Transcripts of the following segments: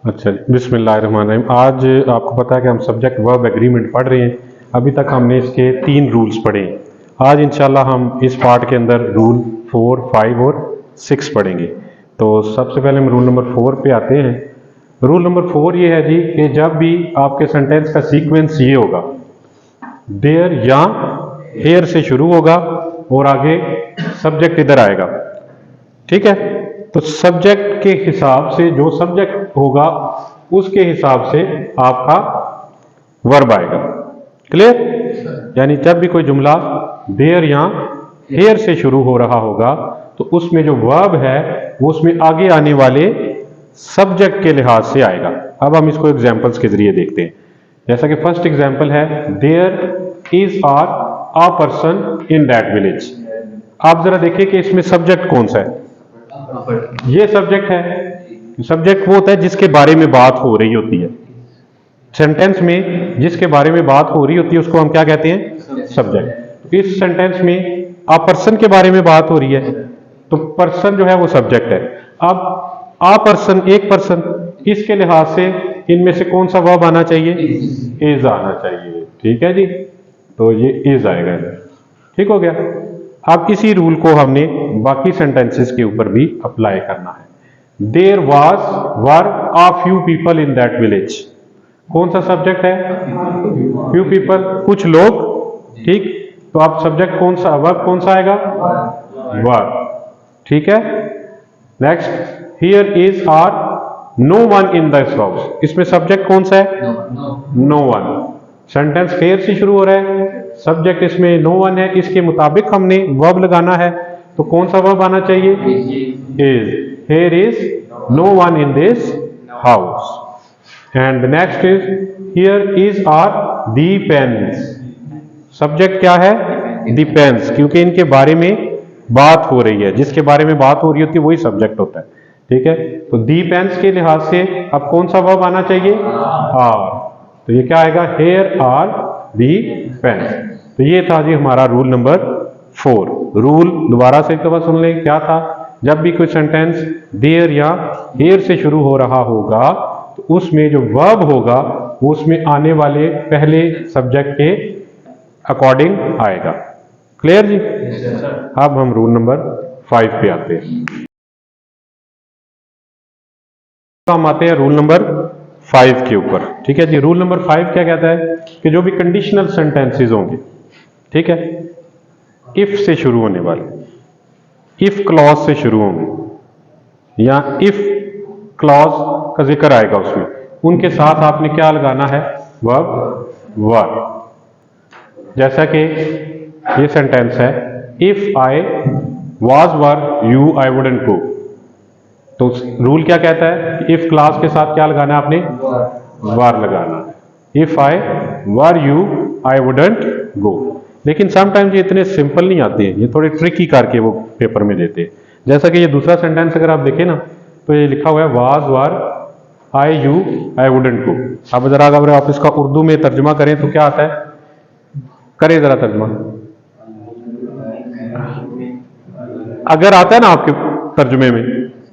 अच्छा, बिस्मिल्लाहिर्रहमानिर्रहीम। आज आपको पता है कि हम सब्जेक्ट वर्ब एग्रीमेंट पढ़ रहे हैं। अभी तक हमने इसके 3 रूल्स पढ़े हैं। आज इंशाल्लाह हम इस पार्ट के अंदर रूल 4, 5 और 6 पढ़ेंगे। तो सबसे पहले हम रूल नंबर 4 पे आते हैं। रूल नंबर 4 ये है जी कि जब भी आपके सेंटेंस का सीक्वेंस ये होगा, देयर या हेयर से शुरू होगा और आगे सब्जेक्ट इधर आएगा, ठीक है। तो सब्जेक्ट के हिसाब से जो सब्जेक्ट होगा उसके हिसाब से आपका वर्ब आएगा। क्लियर? यानी जब भी कोई जुमला देयर या हेयर से शुरू हो रहा होगा तो उसमें जो वर्ब है वो उसमें आगे आने वाले सब्जेक्ट के लिहाज से आएगा। अब हम इसको एग्जांपल्स के जरिए देखते हैं। जैसा कि फर्स्ट एग्जांपल है, there is a person in that village. आप जरा देखिए कि इसमें सब्जेक्ट कौन सा है। ये सब्जेक्ट है। सब्जेक्ट वो होता है जिसके बारे में बात हो रही होती है। सेंटेंस में जिसके बारे में बात हो रही होती है उसको हम क्या कहते हैं? सब्जेक्ट। इस सेंटेंस में आ पर्सन के बारे में बात हो रही है तो पर्सन जो है वो सब्जेक्ट है। अब आ पर्सन, एक पर्सन, इसके लिहाज से इनमें से कौन सा वर्ब आना चाहिए? इज आना चाहिए। ठीक है जी, तो ये इज आएगा। ठीक हो गया। अब इसी रूल को हमने बाकी सेंटेंसेस के ऊपर भी अप्लाई करना है। There were a few people in that village. कौन सा सब्जेक्ट है? फ्यू पीपल, कुछ लोग। ठीक, तो आप सब्जेक्ट कौन सा, वर्ब कौन सा आएगा? वर। ठीक है। Next, here is are no one in this house. इसमें सब्जेक्ट कौन सा है? No one. सेंटेंस हेयर से शुरू हो रहा है, सब्जेक्ट इसमें नो वन है, इसके मुताबिक हमने वर्ब लगाना है। तो कौन सा वर्ब आना चाहिए? Is. Here is no one in this house. And next is here is are the pens. Subject क्या है? दी पेन्स, क्योंकि इनके बारे में बात हो रही है। जिसके बारे में बात हो रही होती है वही सब्जेक्ट होता है। ठीक है, तो दी पेन्स के लिहाज से अब कौन सा वर्ब आना चाहिए? आर। तो ये क्या आएगा? Here are the pens. तो ये था जी हमारा रूल नंबर 4। रूल दोबारा से एक दफा सुन लें, क्या था? जब भी कोई सेंटेंस देयर या हेयर से शुरू हो रहा होगा तो उसमें जो वर्ब होगा वो उसमें आने वाले पहले सब्जेक्ट के अकॉर्डिंग आएगा। क्लियर जी? अब हम रूल नंबर 5 पे आते हैं। हम आते हैं रूल नंबर 5 के ऊपर। ठीक है जी, रूल नंबर 5 क्या कहता है कि जो भी कंडीशनल सेंटेंसेस होंगे, ठीक है, इफ से शुरू होने वाले, इफ क्लॉज से शुरू होंगे या इफ क्लॉज का जिक्र आएगा उसमें, उनके साथ आपने क्या लगाना है? वर्ब वर। जैसा कि ये सेंटेंस है, if I was were you I wouldn't go. तो रूल क्या कहता है कि इफ क्लास के साथ क्या लगाना है आपने? वर लगाना है। If I were you I wouldn't go. लेकिन समटाइम्स ये इतने सिंपल नहीं आते हैं, ये थोड़े ट्रिकी करके वो पेपर में देते हैं। जैसा कि ये दूसरा सेंटेंस अगर आप देखें ना तो ये लिखा हुआ है was were I you I wouldn't go. अब जरा अगर आप इसका उर्दू में तर्जुमा करें तो क्या आता है? करें जरा तर्जुमा। अगर आता है ना आपके तर्जुमे में,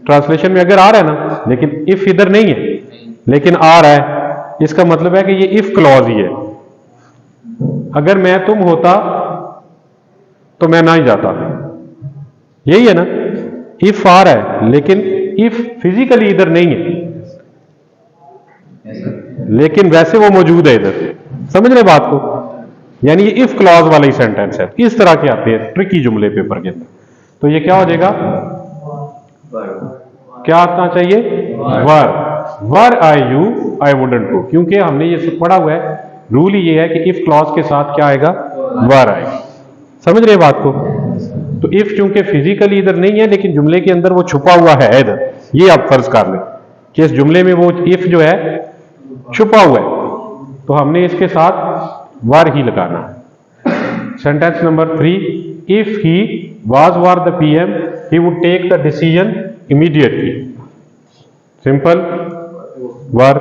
ट्रांसलेशन में अगर आ रहा है ना, लेकिन इफ इधर नहीं है लेकिन आ रहा है, इसका मतलब है कि ये इफ क्लॉज ही है। अगर मैं तुम होता तो मैं ना ही जाता, यही है ना। इफ आ रहा है लेकिन इफ फिजिकली इधर नहीं है, लेकिन वैसे वो मौजूद है इधर। समझ रहे बात को? यानी ये इफ क्लॉज वाला ही सेंटेंस है। इस तरह के आते हैं ट्रिकी जुमले पेपर के अंदर। तो ये क्या हो जाएगा? क्या आना चाहिए? वर। वर आई यू आई वुडंट गो, क्योंकि हमने ये पढ़ा हुआ है, रूल ही ये है कि इफ क्लॉज के साथ क्या आएगा? वर आएगा। समझ रहे बात को? तो इफ चूंकि फिजिकली इधर नहीं है लेकिन जुमले के अंदर वो छुपा हुआ है इधर, ये आप फर्ज कर लें कि इस जुमले में वो इफ जो है छुपा हुआ है, तो हमने इसके साथ वर ही लगाना है। Sentence number 3, if he was were the PM he would take the decision immediately. Simple were.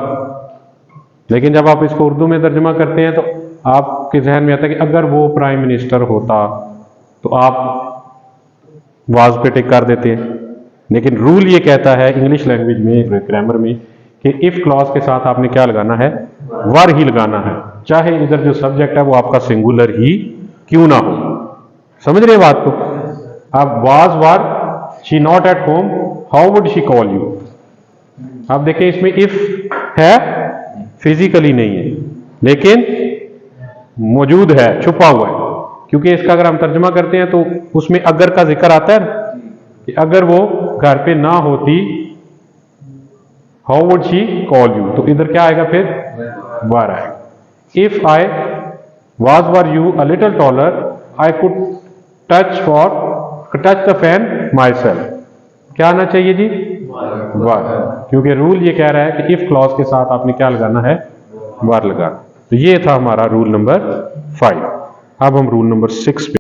लेकिन जब आप इसको उर्दू में तर्जुमा करते हैं तो आपके जहन में आता है कि अगर वो प्राइम मिनिस्टर होता, तो आप वाज पे टिक कर देते हैं। लेकिन रूल ये कहता है इंग्लिश लैंग्वेज में, ग्रामर में, कि इफ क्लॉज के साथ आपने क्या लगाना है, वर ही लगाना है, चाहे इधर जो सब्जेक्ट है वो आपका सिंगुलर ही क्यों ना हो। समझ रहे बात को? अब was were, she not at home, how would she call you. आप देखें इसमें इफ है, फिजिकली नहीं है, लेकिन मौजूद है, छुपा हुआ है, क्योंकि इसका अगर हम तर्जमा करते हैं तो उसमें अगर का जिक्र आता है कि अगर वो घर पे ना होती, how would she call you, तो इधर क्या आएगा फिर, वर आएगा। If I was were you a little taller, I could touch the fan my self, क्या आना चाहिए जी, वर, क्योंकि रूल ये कह रहा है कि इफ क्लॉज के साथ आपने क्या लगाना है, वर लगाना। तो ये था हमारा रूल नंबर 5। अब हम रूल नंबर 6 पे